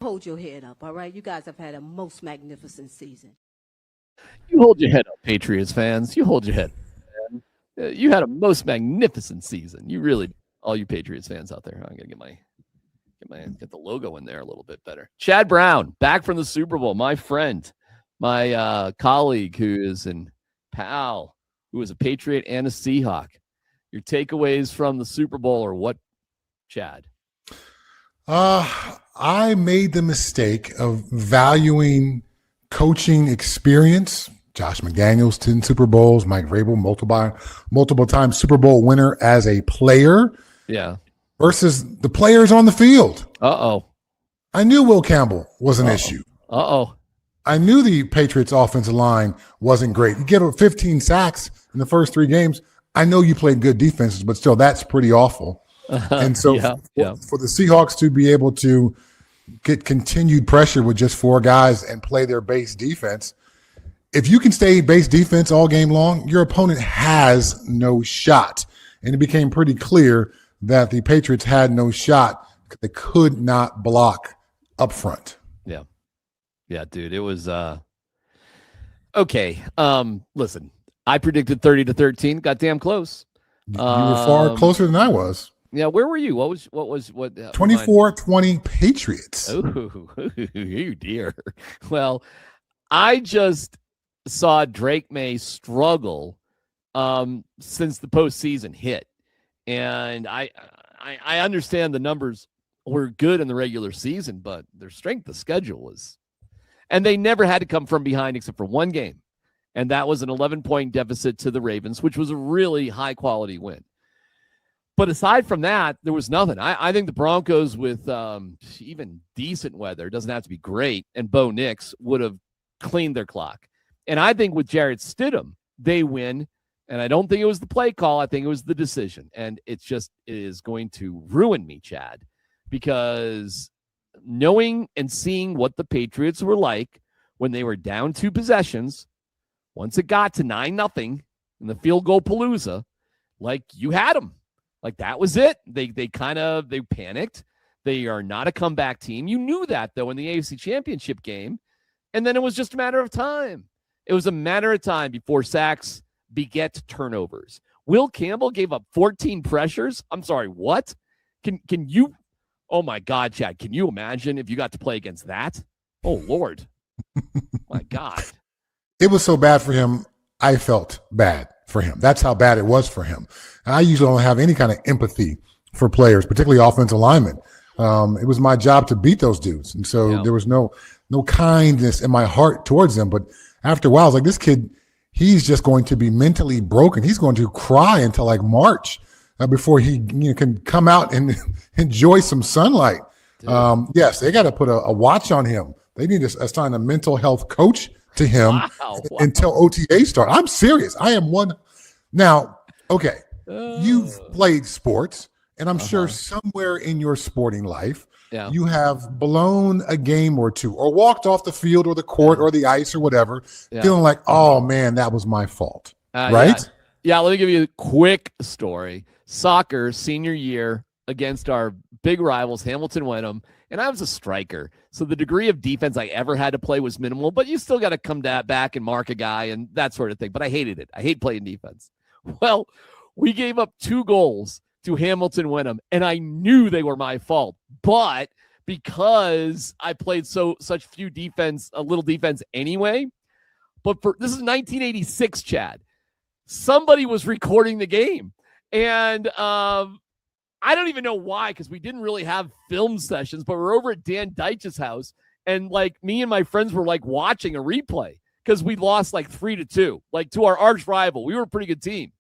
hold your head up, all right? You guys have had a most magnificent season. You hold your head up, Patriots fans. You hold your head up, man. You had a most magnificent season. You really, all you Patriots fans out there. I'm gonna get the logo in there a little bit better. Chad Brown, back from the Super Bowl. My friend, my colleague, who is an pal, who is a Patriot and a Seahawk. Your takeaways from the Super Bowl or what, Chad? I made the mistake of valuing coaching experience. Josh McDaniels, 10 Super Bowls, Mike Vrabel, multiple time Super Bowl winner as a player. Yeah. Versus the players on the field. Uh-oh. I knew Will Campbell was an issue. Uh-oh. I knew the Patriots offensive line wasn't great. You get 15 sacks in the first 3 games. I know you played good defenses, but still that's pretty awful. And so for the Seahawks to be able to get continued pressure with just 4 guys and play their base defense, if you can stay base defense all game long, your opponent has no shot. And it became pretty clear that the Patriots had no shot. They could not block up front. Yeah. Yeah, dude. It was okay. Listen, I predicted 30-13. Got damn close. You were far closer than I was. Yeah, where were you? What 24-20 Patriots. Oh, dear. Well, I just saw Drake May struggle since the postseason hit. And I understand the numbers were good in the regular season, but their strength of schedule was, and they never had to come from behind except for one game. And that was an 11-point deficit to the Ravens, which was a really high quality win. But aside from that, there was nothing. I think the Broncos with even decent weather, doesn't have to be great, and Bo Nix would have cleaned their clock. And I think with Jarrett Stidham, they win. And I don't think it was the play call. I think it was the decision. And it is going to ruin me, Chad, because knowing and seeing what the Patriots were like when they were down 2 possessions, once it got to 9-0 in the field goal palooza, like you had them. Like that was it. They panicked. They are not a comeback team. You knew that, though, in the AFC Championship game. And then it was just a matter of time. It was a matter of time before sacks beget turnovers. Will Campbell gave up 14 pressures. I'm sorry, what? Can you? Oh my God, Chad! Can you imagine if you got to play against that? Oh Lord, my God! It was so bad for him. I felt bad for him. That's how bad it was for him. And I usually don't have any kind of empathy for players, particularly offensive linemen. It was my job to beat those dudes, and so there was no kindness in my heart towards them. But after a while, I was like, this kid. He's just going to be mentally broken. He's going to cry until like March before he can come out and enjoy some sunlight. Yes, they got to put a watch on him. They need to assign a mental health coach to him until OTA start. I'm serious. I am one. Now, okay, you've played sports, and I'm sure somewhere in your sporting life, you have blown a game or two or walked off the field or the court or the ice or whatever, feeling like, oh, man, that was my fault, right? Yeah, let me give you a quick story. Soccer, senior year, against our big rivals, Hamilton Wenham, and I was a striker. So the degree of defense I ever had to play was minimal, but you still got to come back and mark a guy and that sort of thing. But I hated it. I hate playing defense. Well, we gave up 2 goals to Hamilton Wenham, and I knew they were my fault. But because I played such few defense, a little defense anyway. But this is 1986, Chad. Somebody was recording the game, and I don't even know why, because we didn't really have film sessions. But we're over at Dan Deitch's house, and like me and my friends were like watching a replay because we lost like 3-2, like to our arch rival. We were a pretty good team.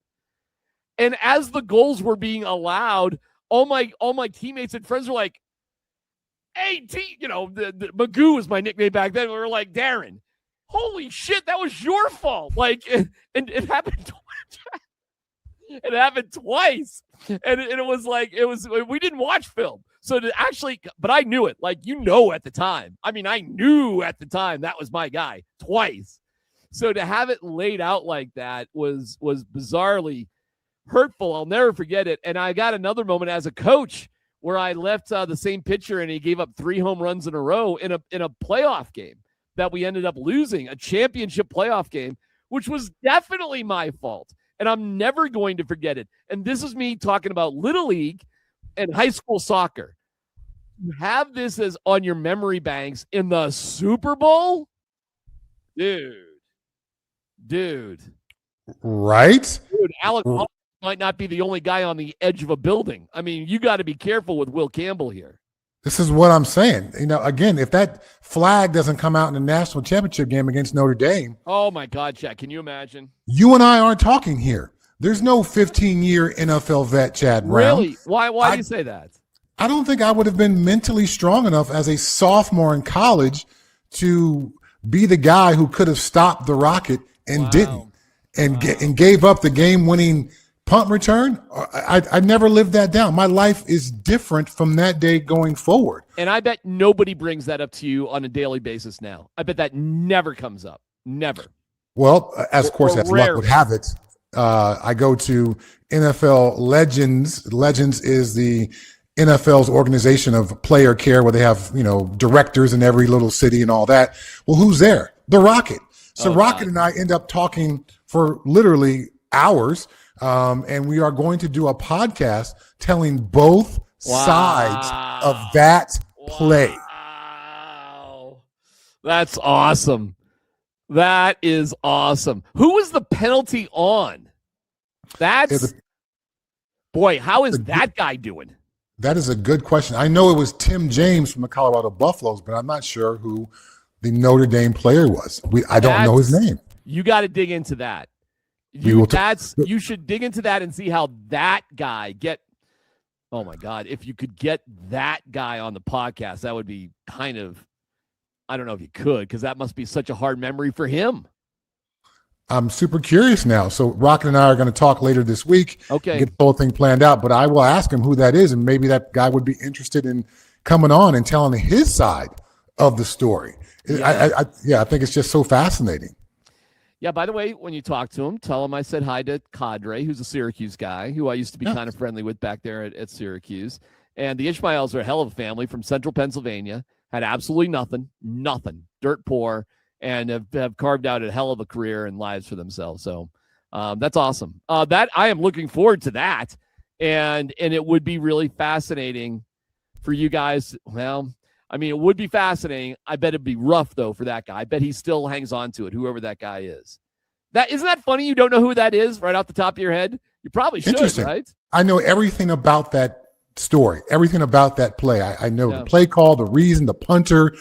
And as the goals were being allowed, all my teammates and friends were like, "Hey, the Magoo was my nickname back then." We were like, "Darren, holy shit, that was your fault!" Like, and it happened twice. It happened twice, and it was like we didn't watch film, so to actually, but I knew it. Like at the time. I mean, I knew at the time that was my guy twice. So to have it laid out like that was bizarrely hurtful. I'll never forget it. And I got another moment as a coach where I left the same pitcher and he gave up 3 home runs in a row in a playoff game that we ended up losing, a championship playoff game, which was definitely my fault. And I'm never going to forget it. And this is me talking about Little League and high school soccer. You have this as on your memory banks in the Super Bowl? Dude. Right? Dude, Alec might not be the only guy on the edge of a building. I mean, you got to be careful with Will Campbell here. This is what I'm saying. Again, if that flag doesn't come out in the national championship game against Notre Dame. Oh, my God, Chad. Can you imagine? You and I aren't talking here. There's no 15-year NFL vet, Chad Brown. Really? Why do you say that? I don't think I would have been mentally strong enough as a sophomore in college to be the guy who could have stopped the Rocket and didn't, and gave up the game-winning punt return. I never lived that down. My life is different from that day going forward. And I bet nobody brings that up to you on a daily basis now. I bet that never comes up. Never. Well, as luck would have it, I go to NFL Legends. Legends is the NFL's organization of player care where they have, directors in every little city and all that. Well, who's there? The Rocket. So Rocket and I end up talking for literally hours. And we are going to do a podcast telling both sides of that play. Wow. That's awesome. That is awesome. Who was the penalty on? Boy, how is that guy doing? That is a good question. I know it was Tim James from the Colorado Buffaloes, but I'm not sure who the Notre Dame player was. I don't know his name. You got to dig into that. You should dig into that and see how that guy oh my God, if you could get that guy on the podcast, that would be kind of, I don't know if you could, because that must be such a hard memory for him. I'm super curious now. So Rocket and I are going to talk later this week. Okay. Get the whole thing planned out, but I will ask him who that is, and maybe that guy would be interested in coming on and telling his side of the story. Yeah. I think it's just so fascinating. Yeah, by the way, when you talk to him, tell him I said hi to Cadre, who's a Syracuse guy, who I used to be kind of friendly with back there at Syracuse. And the Ishmaels are a hell of a family from central Pennsylvania, had absolutely nothing, dirt poor, and have carved out a hell of a career and lives for themselves. So that's awesome. That I am looking forward to that. And it would be really fascinating for you guys. Well, I mean, it would be fascinating. I bet it'd be rough, though, for that guy. I bet he still hangs on to it, whoever that guy is. Isn't that funny? You don't know who that is right off the top of your head? You probably should, right? I know everything about that story, everything about that play. I know the play call, the reason, the punter,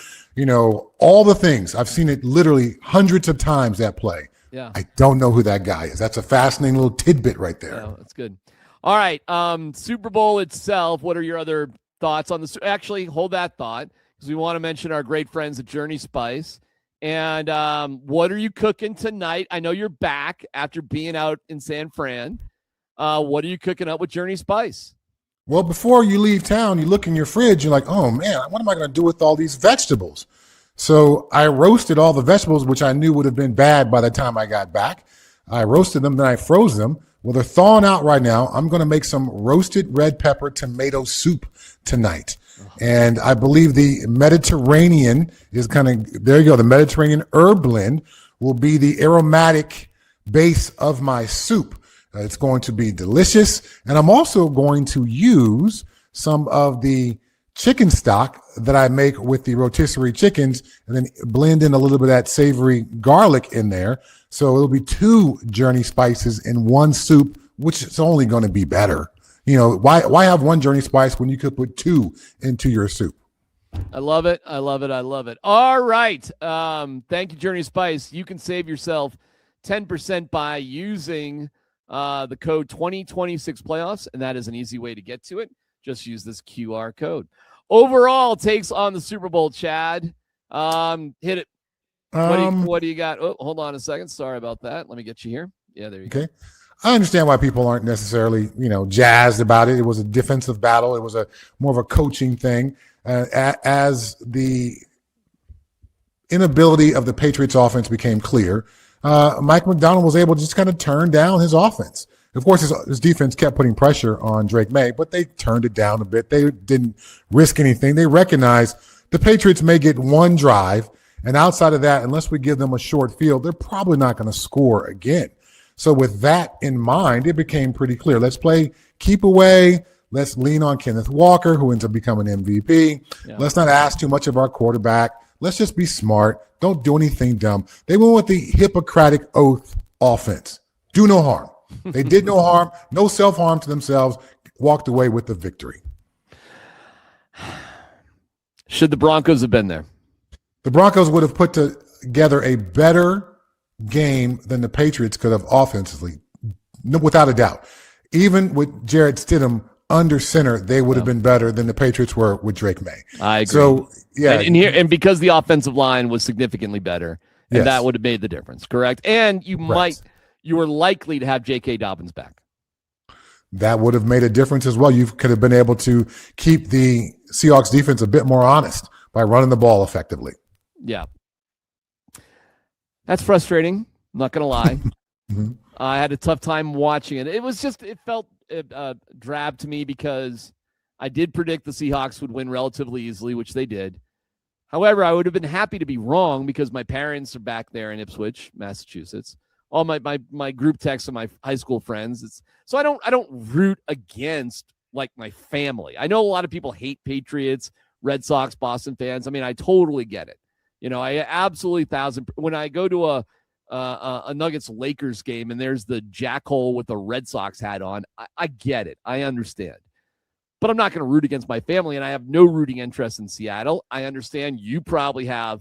all the things. I've seen it literally hundreds of times, that play. Yeah. I don't know who that guy is. That's a fascinating little tidbit right there. Yeah, that's good. All right. Super Bowl itself, what are your other thoughts on the? Actually, hold that thought, because we want to mention our great friends at Journey Spice. And what are you cooking tonight? I know you're back after being out in San Fran. What are you cooking up with Journey Spice? Well, before you leave town, you look in your fridge, you're like, oh man, what am I going to do with all these vegetables? So I roasted all the vegetables, which I knew would have been bad by the time I got back. I roasted them, then I froze them. Well, they're thawing out right now. I'm going to make some roasted red pepper tomato soup tonight. And I believe the Mediterranean is there you go. The Mediterranean herb blend will be the aromatic base of my soup. It's going to be delicious. And I'm also going to use some of the chicken stock that I make with the rotisserie chickens and then blend in a little bit of that savory garlic in there. So it'll be 2 Journey Spices in one soup, which is only going to be better. Why have 1 Journey Spice when you could put 2 into your soup? I love it. All right. Thank you, Journey Spice. You can save yourself 10% by using the code 2026 playoffs, and that is an easy way to get to it. Just use this QR code. Overall takes on the Super Bowl, Chad. Hit it. What do you got? Oh, hold on a second. Sorry about that. Let me get you here. Yeah, there you go. I understand why people aren't necessarily, jazzed about it. It was a defensive battle. It was more of a coaching thing. As the inability of the Patriots offense became clear, Mike McDonald was able to just kind of turn down his offense. Of course, his defense kept putting pressure on Drake May, but they turned it down a bit. They didn't risk anything. They recognized the Patriots may get one drive, and outside of that, unless we give them a short field, they're probably not going to score again. So with that in mind, it became pretty clear. Let's play keep away. Let's lean on Kenneth Walker, who ends up becoming MVP. Yeah. Let's not ask too much of our quarterback. Let's just be smart. Don't do anything dumb. They went with the Hippocratic Oath offense. Do no harm. They did no harm, no self-harm to themselves, walked away with the victory. Should the Broncos have been there? The Broncos would have put together a better game than the Patriots could have offensively, without a doubt. Even with Jarrett Stidham under center, they would have been better than the Patriots were with Drake May. I agree. So, yeah. And because the offensive line was significantly better, and that would have made the difference, correct? And you were likely to have J.K. Dobbins back. That would have made a difference as well. You could have been able to keep the Seahawks defense a bit more honest by running the ball effectively. Yeah. That's frustrating. I'm not going to lie. Mm-hmm. I had a tough time watching it. It felt drab to me because I did predict the Seahawks would win relatively easily, which they did. However, I would have been happy to be wrong because my parents are back there in Ipswich, Massachusetts. All my group texts of my high school friends. So I don't root against like my family. I know a lot of people hate Patriots, Red Sox, Boston fans. I mean, I totally get it. I absolutely when I go to a Nuggets Lakers game and there's the jackhole with the Red Sox hat on, I get it. I understand. But I'm not going to root against my family, and I have no rooting interest in Seattle. I understand you probably have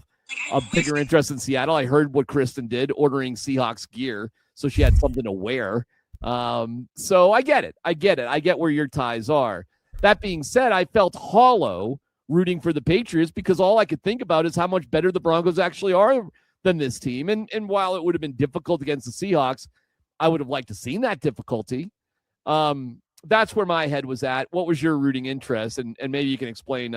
a bigger interest in Seattle. I heard what Kristen did, ordering Seahawks gear, so she had something to wear. So I get it. I get where your ties are. That being said, I felt hollow rooting for the Patriots because all I could think about is how much better the Broncos actually are than this team. And while it would have been difficult against the Seahawks, I would have liked to seen that difficulty. That's where my head was at. What was your rooting interest? And maybe you can explain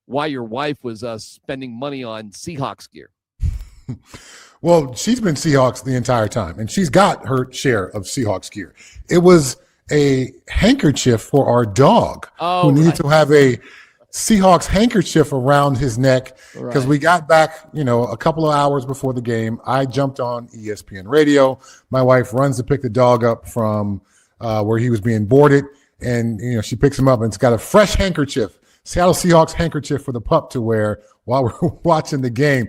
why your wife was spending money on Seahawks gear. Well, she's been Seahawks the entire time, and she's got her share of Seahawks gear. It was a handkerchief for our dog who needed to have a Seahawks handkerchief around his neck because we got back, a couple of hours before the game. I jumped on ESPN radio. My wife runs to pick the dog up from where he was being boarded, and she picks him up, and it's got a fresh handkerchief, Seattle Seahawks handkerchief for the pup to wear while we're watching the game.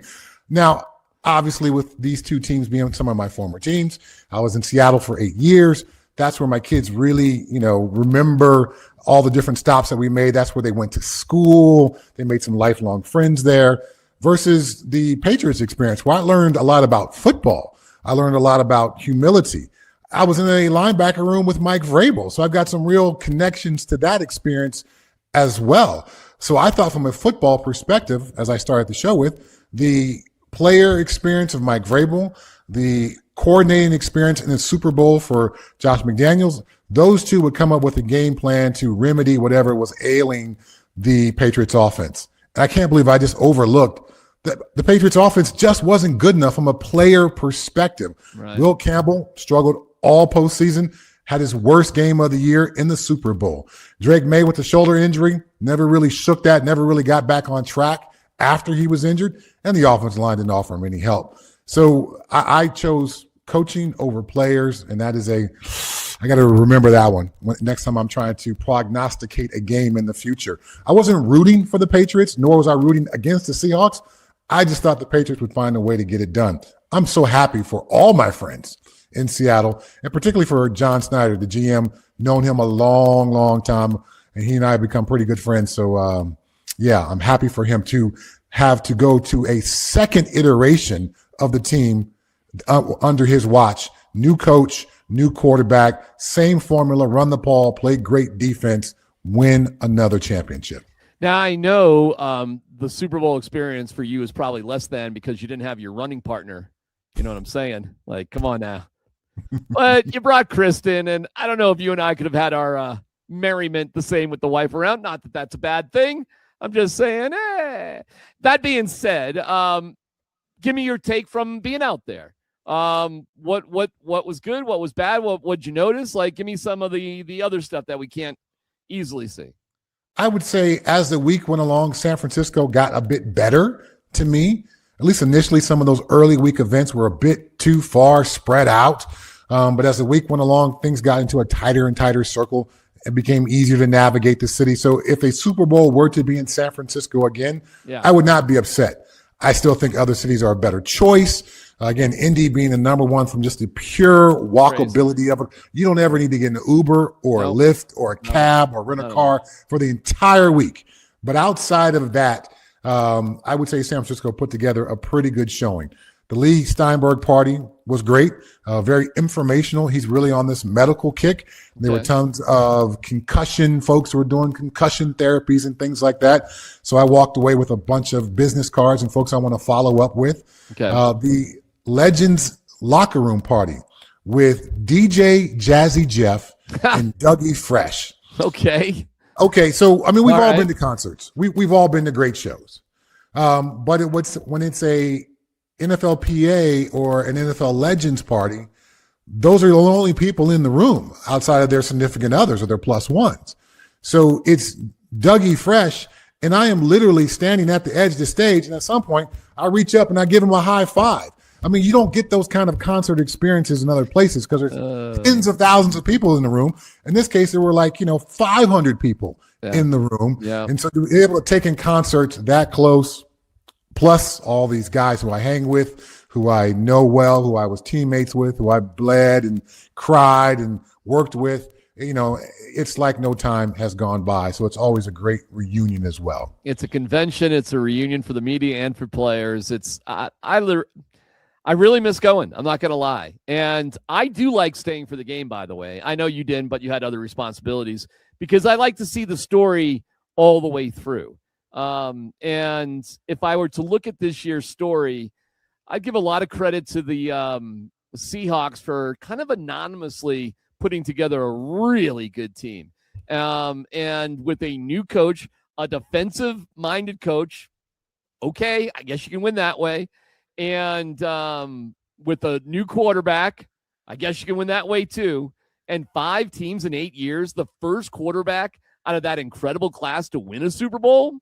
Now, obviously, with these two teams being some of my former teams, I was in Seattle for 8 years. That's where my kids really, remember all the different stops that we made. That's where they went to school. They made some lifelong friends there versus the Patriots experience where I learned a lot about football. I learned a lot about humility. I was in a linebacker room with Mike Vrabel, so I've got some real connections to that experience as well. So I thought from a football perspective, as I started the show with, the player experience of Mike Vrabel, the coordinating experience in the Super Bowl for Josh McDaniels, those two would come up with a game plan to remedy whatever was ailing the Patriots offense. And I can't believe I just overlooked that the Patriots offense just wasn't good enough from a player perspective. Right. Will Campbell struggled all postseason, had his worst game of the year in the Super Bowl. Drake May with the shoulder injury, never really shook that, never really got back on track after he was injured, and the offensive line didn't offer him any help. So I chose coaching over players, and that is I got to remember that one next time I'm trying to prognosticate a game in the future. I wasn't rooting for the Patriots, nor was I rooting against the Seahawks. I just thought the Patriots would find a way to get it done. I'm so happy for all my friends in Seattle, and particularly for John Snyder, the GM, known him a long, long time, and he and I have become pretty good friends. So, I'm happy for him to have to go to a second iteration of the team under his watch. New coach, new quarterback, same formula, run the ball, play great defense, win another championship. Now, I know the Super Bowl experience for you is probably less than because you didn't have your running partner. You know what I'm saying? Like, come on now. But you brought Kristen, and I don't know if you and I could have had our merriment the same with the wife around. Not that that's a bad thing. I'm just saying, That being said, give me your take from being out there. What was good? What was bad? What'd you notice? Like, give me some of the other stuff that we can't easily see. I would say as the week went along, San Francisco got a bit better to me. At least initially, some of those early week events were a bit too far spread out. But as the week went along, things got into a tighter and tighter circle. It became easier to navigate the city. So if a Super Bowl were to be in San Francisco again, I would not be upset. I still think other cities are a better choice. Again, Indy being the number one from just the pure walkability of it. You don't ever need to get an Uber or a Lyft or a cab or rent a car for the entire week. But outside of that, I would say San Francisco put together a pretty good showing. The Lee Steinberg party was great, very informational. He's really on this medical kick. There were tons of concussion folks who were doing concussion therapies and things like that. So I walked away with a bunch of business cards and folks I want to follow up with. The Legends locker room party with DJ Jazzy Jeff and Dougie Fresh. Okay, so I mean, we've all been to concerts. We've all been to great shows. But when it's a NFLPA or an NFL Legends party, those are the only people in the room outside of their significant others or their plus ones. So it's Dougie Fresh, and I am literally standing at the edge of the stage, and at some point, I reach up and I give him a high five. I mean, you don't get those kind of concert experiences in other places because there's tens of thousands of people in the room. In this case, there were 500 people in the room. And so to be able to take in concerts that close, plus all these guys who I hang with, who I know well, who I was teammates with, who I bled and cried and worked with, it's like no time has gone by. So it's always a great reunion as well. It's a convention. It's a reunion for the media and for players. I really miss going. I'm not going to lie. And I do like staying for the game, by the way. I know you didn't, but you had other responsibilities because I like to see the story all the way through. And if I were to look at this year's story, I'd give a lot of credit to the Seahawks for kind of anonymously putting together a really good team. And with a new coach, a defensive-minded coach, okay, I guess you can win that way. And with a new quarterback, I guess you can win that way too. And 5 teams in 8 years, the first quarterback out of that incredible class to win a Super Bowl.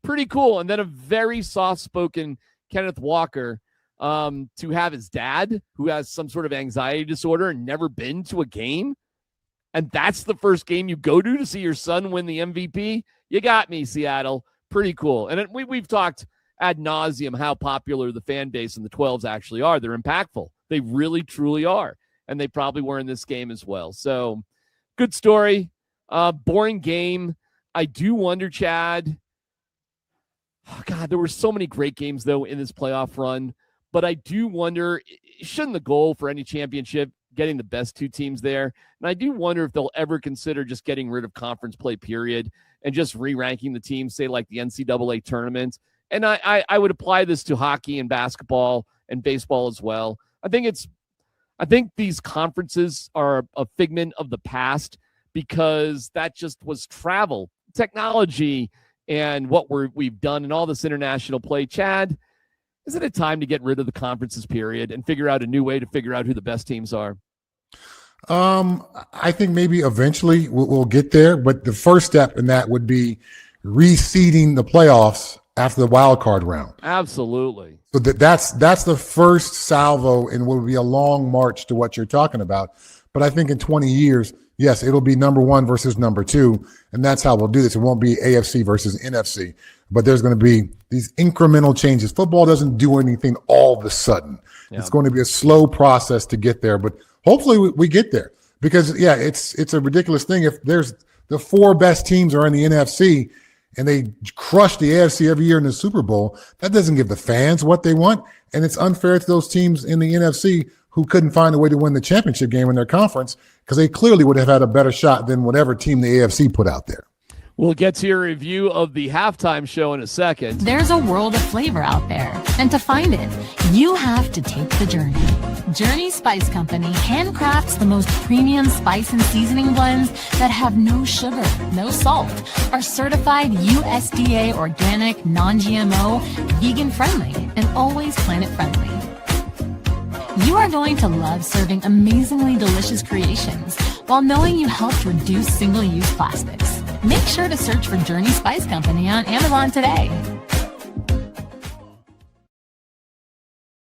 Pretty cool. And then a very soft-spoken Kenneth Walker to have his dad, who has some sort of anxiety disorder and never been to a game. And that's the first game you go to see your son win the MVP. You got me, Seattle. Pretty cool. And we've talked ad nauseum how popular the fan base and the 12s actually are. They're impactful. They really, truly are. And they probably were in this game as well. So good story. Boring game. I do wonder, Chad. Oh, God, there were so many great games, though, in this playoff run. But I do wonder, shouldn't the goal for any championship getting the best 2 teams there? And I do wonder if they'll ever consider just getting rid of conference play, period, and just re-ranking the teams, say, like the NCAA tournament. And I would apply this to hockey and basketball and baseball as well. I think these conferences are a figment of the past because that just was travel, technology, and what we've done in all this international play. Chad, isn't it time to get rid of the conferences, period, and figure out a new way to figure out who the best teams are? I think maybe eventually we'll get there, but the first step in that would be reseeding the playoffs after the wild card round. Absolutely. So that's the first salvo and will be a long march to what you're talking about. But I think in 20 years, yes, it'll be number 1 versus number 2. And that's how we'll do this. It won't be AFC versus NFC, but there's going to be these incremental changes. Football doesn't do anything all of a sudden. Yeah. It's going to be a slow process to get there, but hopefully we get there because it's a ridiculous thing. If there's the 4 best teams are in the NFC, and they crush the AFC every year in the Super Bowl, that doesn't give the fans what they want. And it's unfair to those teams in the NFC who couldn't find a way to win the championship game in their conference because they clearly would have had a better shot than whatever team the AFC put out there. We'll get to your review of the halftime show in a second. There's a world of flavor out there, and to find it, you have to take the journey. Journey Spice Company handcrafts the most premium spice and seasoning blends that have no sugar, no salt, are certified USDA organic, non-GMO, vegan-friendly, and always planet-friendly. You are going to love serving amazingly delicious creations while knowing you helped reduce single-use plastics. Make sure to search for Journey Spice Company on Amazon today.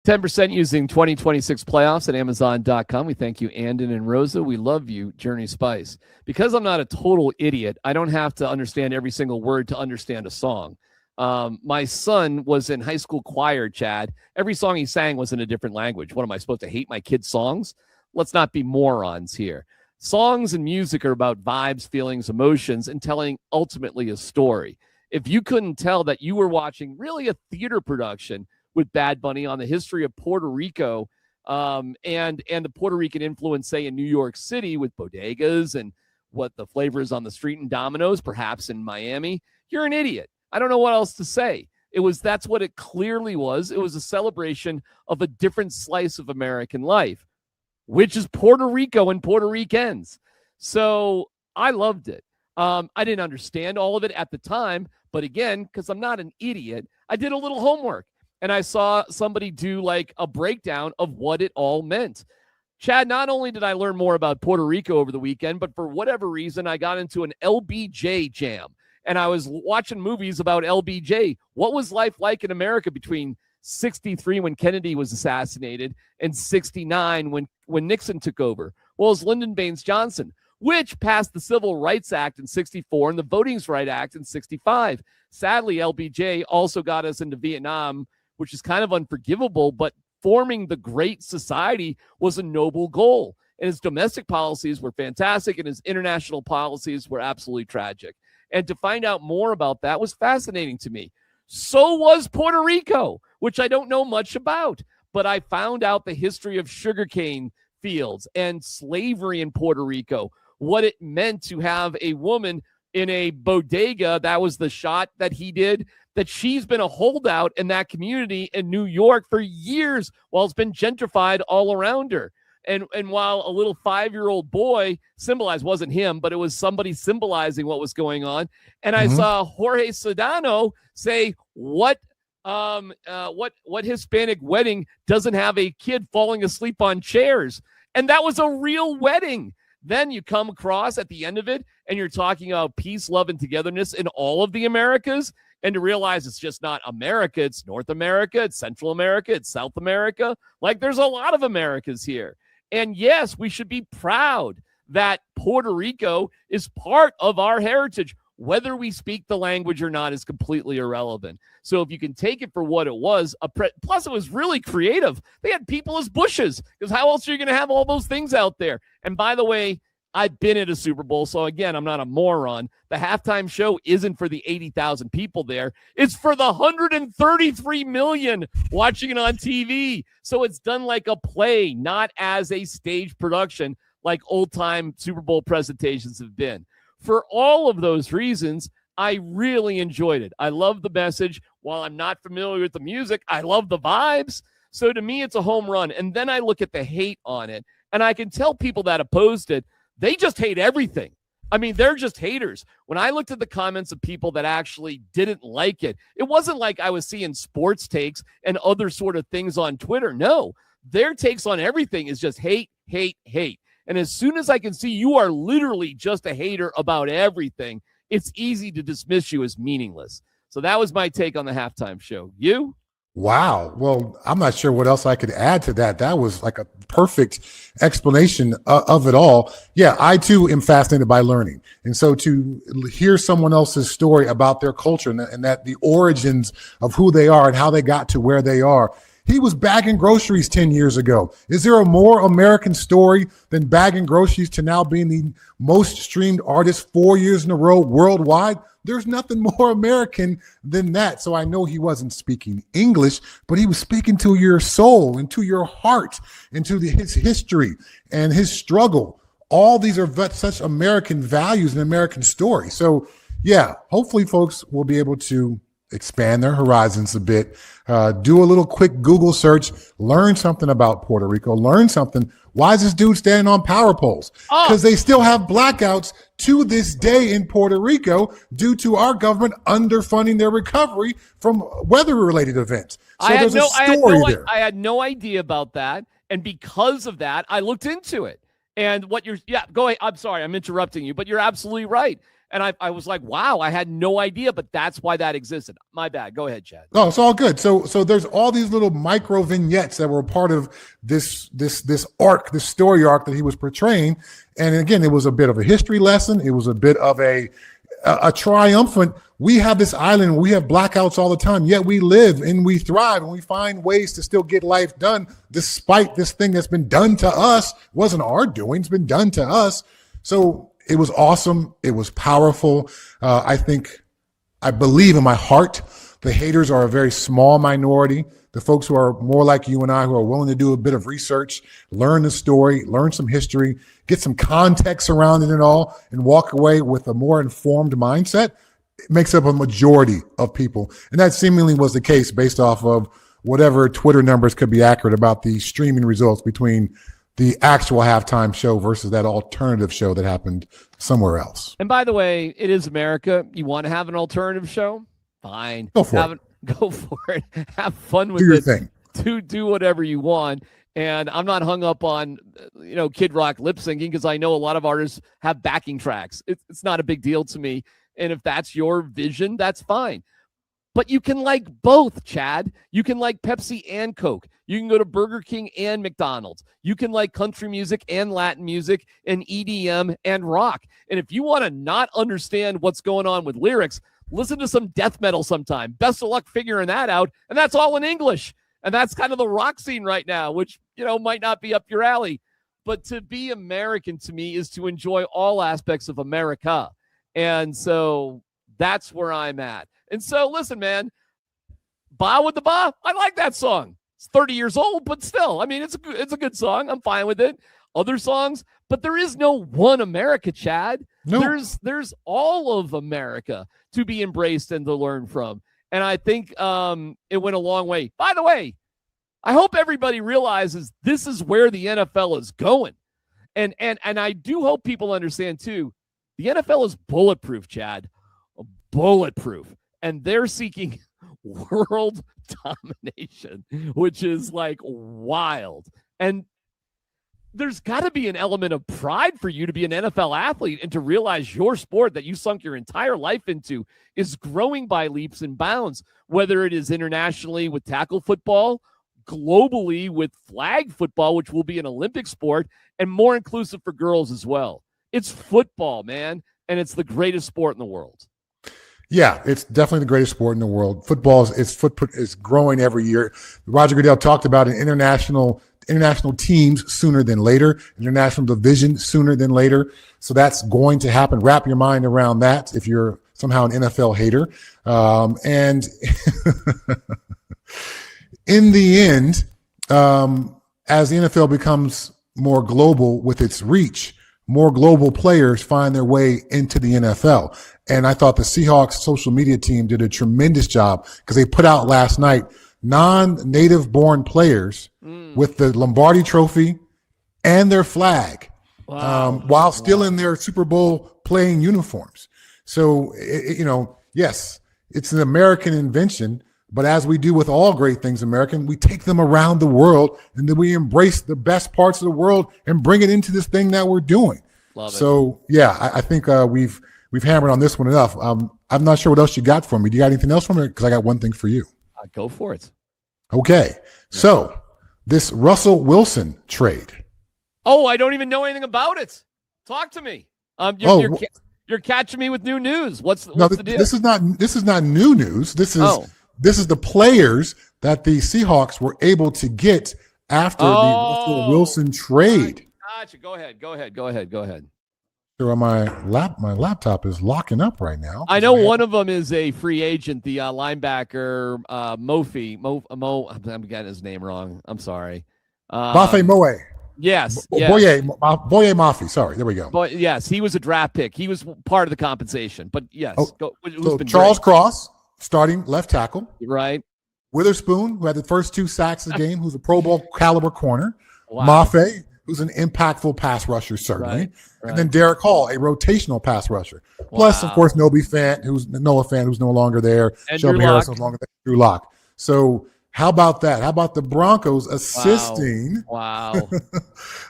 10% using 2026 playoffs at Amazon.com. We thank you, Andon and Rosa. We love you, Journey Spice. Because I'm not a total idiot, I don't have to understand every single word to understand a song. My son was in high school choir, Chad. Every song he sang was in a different language. What am I supposed to hate my kids' songs? Let's not be morons here. Songs and music are about vibes, feelings, emotions, and telling ultimately a story. If you couldn't tell that you were watching really a theater production with Bad Bunny on the history of Puerto Rico and the Puerto Rican influence, say, in New York City with bodegas and what the flavor is on the street and Domino's, perhaps in Miami, you're an idiot. I don't know what else to say. That's what it clearly was. It was a celebration of a different slice of American life, which is Puerto Rico and Puerto Ricans. So I loved it. I didn't understand all of it at the time, but again, because I'm not an idiot, I did a little homework. And I saw somebody do like a breakdown of what it all meant. Chad, not only did I learn more about Puerto Rico over the weekend, but for whatever reason, I got into an LBJ jam. And I was watching movies about LBJ. What was life like in America between 63 when Kennedy was assassinated and 69 when Nixon took over? Well, it was Lyndon Baines Johnson, which passed the Civil Rights Act in 64 and the Voting Rights Act in 65. Sadly, LBJ also got us into Vietnam, which is kind of unforgivable, but forming the great society was a noble goal. And his domestic policies were fantastic, and his international policies were absolutely tragic. And to find out more about that was fascinating to me. So was Puerto Rico, which I don't know much about, but I found out the history of sugarcane fields and slavery in Puerto Rico, what it meant to have a woman in a bodega. That was the shot that he did, that she's been a holdout in that community in New York for years while it's been gentrified all around her. And while a little 5-year-old boy symbolized, wasn't him, but it was somebody symbolizing what was going on. And I saw Jorge Sedano say, what Hispanic wedding doesn't have a kid falling asleep on chairs? And that was a real wedding. Then you come across at the end of it and you're talking about peace, love, and togetherness in all of the Americas. And to realize it's just not America, it's North America, it's Central America, it's South America. Like, there's a lot of Americas here. And yes, we should be proud that Puerto Rico is part of our heritage. Whether we speak the language or not is completely irrelevant. So if you can take it for what it was, plus it was really creative. They had people as bushes, because how else are you going to have all those things out there? And by the way, I've been at a Super Bowl, so again, I'm not a moron. The halftime show isn't for the 80,000 people there. It's for the 133 million watching it on TV. So it's done like a play, not as a stage production like old-time Super Bowl presentations have been. For all of those reasons, I really enjoyed it. I love the message. While I'm not familiar with the music, I love the vibes. So to me, it's a home run. And then I look at the hate on it, and I can tell people that opposed it, they just hate everything. I mean, they're just haters. When I looked at the comments of people that actually didn't like it, it wasn't like I was seeing sports takes and other sort of things on Twitter. No, their takes on everything is just hate, hate, hate. And as soon as I can see you are literally just a hater about everything, it's easy to dismiss you as meaningless. So that was my take on the halftime show. You? Wow. Well, I'm not sure what else I could add to that. That was like a perfect explanation of it all. Yeah, I too am fascinated by learning. And so to hear someone else's story about their culture and that the origins of who they are and how they got to where they are. He was bagging groceries 10 years ago. Is there a more American story than bagging groceries to now being the most streamed artist 4 years in a row worldwide? There's nothing more American than that. So I know he wasn't speaking English, but he was speaking to your soul and to your heart and to his history and his struggle. All these are such American values and American stories. So yeah, hopefully folks will be able to expand their horizons a bit, do a little quick Google search, learn something about Puerto Rico, learn something. Why is this dude standing on power poles? Because they still have blackouts to this day in Puerto Rico due to our government underfunding their recovery from weather-related events. So there's a story there. I had no idea about that. And because of that, I looked into it. And go ahead. I'm sorry, I'm interrupting you, but you're absolutely right. And I was like, wow, I had no idea, but that's why that existed. My bad. Go ahead, Chad. No, it's all good. So there's all these little micro vignettes that were part of this arc, this story arc that he was portraying. And again, it was a bit of a history lesson. It was a bit of a triumphant. We have this island, we have blackouts all the time, yet we live and we thrive and we find ways to still get life done despite this thing that's been done to us. It wasn't our doing, it's been done to us. So it was awesome. It was powerful. I believe in my heart, the haters are a very small minority. The folks who are more like you and I, who are willing to do a bit of research, learn the story, learn some history, get some context around it and all, and walk away with a more informed mindset, it makes up a majority of people. And that seemingly was the case based off of whatever Twitter numbers could be accurate about the streaming results between the actual halftime show versus that alternative show that happened somewhere else. And by the way, it is America. You want to have an alternative show? Fine. Go for it. Go for it. Have fun with Do your it. thing. Do whatever you want. And I'm not hung up on, Kid Rock lip syncing, because I know a lot of artists have backing tracks. It's not a big deal to me. And if that's your vision, that's fine. But you can like both, Chad. You can like Pepsi and Coke. You can go to Burger King and McDonald's. You can like country music and Latin music and EDM and rock. And if you want to not understand what's going on with lyrics, listen to some death metal sometime. Best of luck figuring that out. And that's all in English. And that's kind of the rock scene right now, which, might not be up your alley. But to be American to me is to enjoy all aspects of America. And so that's where I'm at. And so, listen, man, Ba with the Ba, I like that song. It's 30 years old, but still, it's a good song. I'm fine with it. Other songs, but there is no one America, Chad. No. There's all of America to be embraced and to learn from. And I think it went a long way. By the way, I hope everybody realizes this is where the NFL is going. And I do hope people understand, too, the NFL is bulletproof, Chad. Bulletproof. And they're seeking world domination, which is like wild. And there's got to be an element of pride for you to be an NFL athlete and to realize your sport that you sunk your entire life into is growing by leaps and bounds, whether it is internationally with tackle football, globally with flag football, which will be an Olympic sport, and more inclusive for girls as well. It's football, man, and it's the greatest sport in the world. Yeah, it's definitely the greatest sport in the world. Football is growing every year. Roger Goodell talked about an international teams sooner than later, international division sooner than later. So that's going to happen. Wrap your mind around that if you're somehow an NFL hater. And in the end, as the NFL becomes more global with its reach, more global players find their way into the NFL. And I thought the Seahawks social media team did a tremendous job because they put out last night non-native born players with the Lombardi Trophy and their flag, while still in their Super Bowl playing uniforms. So, yes, it's an American invention, but as we do with all great things American, we take them around the world and then we embrace the best parts of the world and bring it into this thing that we're doing. Love it. So, yeah, I think we've hammered on this one enough. I'm not sure what else you got for me. Do you got anything else for me? Because I got one thing for you. Go for it. Okay. So this Russell Wilson trade. Oh, I don't even know anything about it. Talk to me. You're catching me with new news. What's the deal? This is not new news. This is the players that the Seahawks were able to get after the Russell Wilson trade. Gotcha. Go ahead. So my laptop is locking up right now. I know one of them is a free agent, the linebacker I'm getting his name wrong. I'm sorry. Mafe Moe. Yes. Boye Mafe. Sorry, there we go. But yes, he was a draft pick. He was part of the compensation. But yes, so Charles Cross, starting left tackle. Right. Witherspoon, who had the first 2 sacks of the game, who's a Pro Bowl caliber corner. Wow. Mafe, who's an impactful pass rusher, certainly. Right. And then Derek Hall, a rotational pass rusher. Plus, of course, Noah Fant, who's no longer there. Shelby Harris no longer there. Drew Lock. So How about that? How about the Broncos assisting Wow.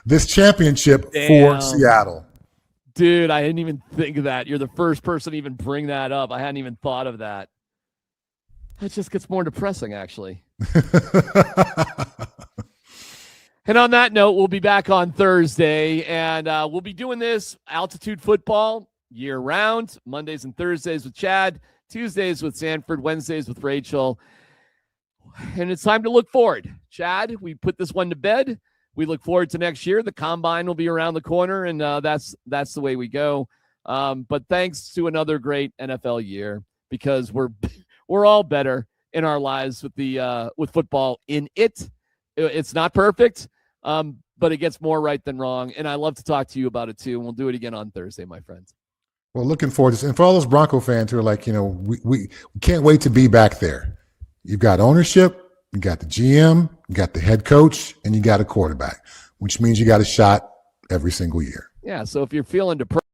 this championship for Seattle? Dude, I didn't even think of that. You're the first person to even bring that up. I hadn't even thought of that. That just gets more depressing, actually. And on that note, we'll be back on Thursday, and we'll be doing this altitude football year-round, Mondays and Thursdays with Chad, Tuesdays with Sanford, Wednesdays with Rachel. And it's time to look forward. Chad, we put this one to bed. We look forward to next year. The combine will be around the corner, and that's the way we go. But thanks to another great NFL year, because we're all better in our lives with football in it. It's not perfect, but it gets more right than wrong. And I love to talk to you about it too. And we'll do it again on Thursday, my friends. Well, looking forward to this. And for all those Bronco fans who are like, we can't wait to be back there. You've got ownership, you got the GM, you got the head coach, and you got a quarterback, which means you got a shot every single year. Yeah, so if you're feeling depressed,